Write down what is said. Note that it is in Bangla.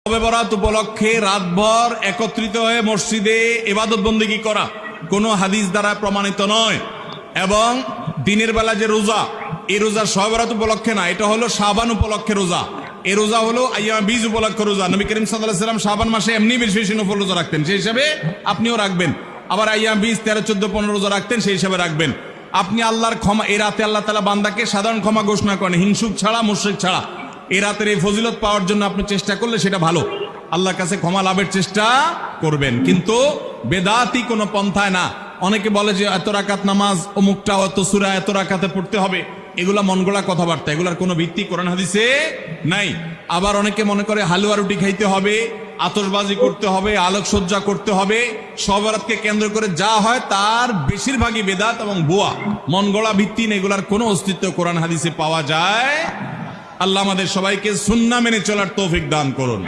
শবে বরাত উপলক্ষে রাতভর একত্রিত হয়ে মসজিদে ইবাদত বন্দেগী করা কোনো হাদিস দ্বারা প্রমাণিত নয়। এবং দিনের বেলা যে রোজা, এই রোজা শবে বরাত উপলক্ষে না, এটা হলো শাবান উপলক্ষে রোজা। এই রোজা হলো আইয়াম বীজ উপলক্ষে রোজা। নবী করিম সাল্লাল্লাহু আলাইহি ওয়াসাল্লাম শাবান মাসে এমনি বেশি বেশি নফল রোজা রাখতেন, সেই হিসাবে আপনিও রাখবেন। আবার আইয়াম বীজ 13, 14, 15 রোজা রাখতেন, সেই হিসাবে রাখবেন। আপনি আল্লাহর ক্ষমা, এই রাতে আল্লাহ তাআলা বান্দাকে সাধারণ ক্ষমা ঘোষণা করেন, হিংসুক ছাড়া, মুশরিক ছাড়া। এই রাতের এই ফজিলত পাওয়ার জন্য আপনি চেষ্টা করলে সেটা ভালো, আল্লাহর কাছে ক্ষমা লাভের চেষ্টা করবেন, কিন্তু বেদাতি কোনো পন্থায় না। অনেকে বলে যে এত রাকাত নামাজ, অমুকটা অত সূরা এত রাকাতে পড়তে হবে, এগুলা মনগড়া কথাবার্তা, এগুলার কোনো ভিত্তি কোরআন হাদিসে নাই। আবার অনেকে মনে করে হালুয়া রুটি খাইতে হবে, আতশবাজি করতে হবে, আলোকসজ্জা করতে হবে। শবে বরাতকে কেন্দ্র করে যা হয় তার বেশিরভাগই বেদাত এবং ভুয়া, মনগড়া ভিত্তিহীন, এগুলার কোনো অস্তিত্ব কোরআন হাদিসে পাওয়া যায়। আল্লাহ আমাদের সবাইকে সুন্নাহ মেনে চলার তৌফিক দান করুন।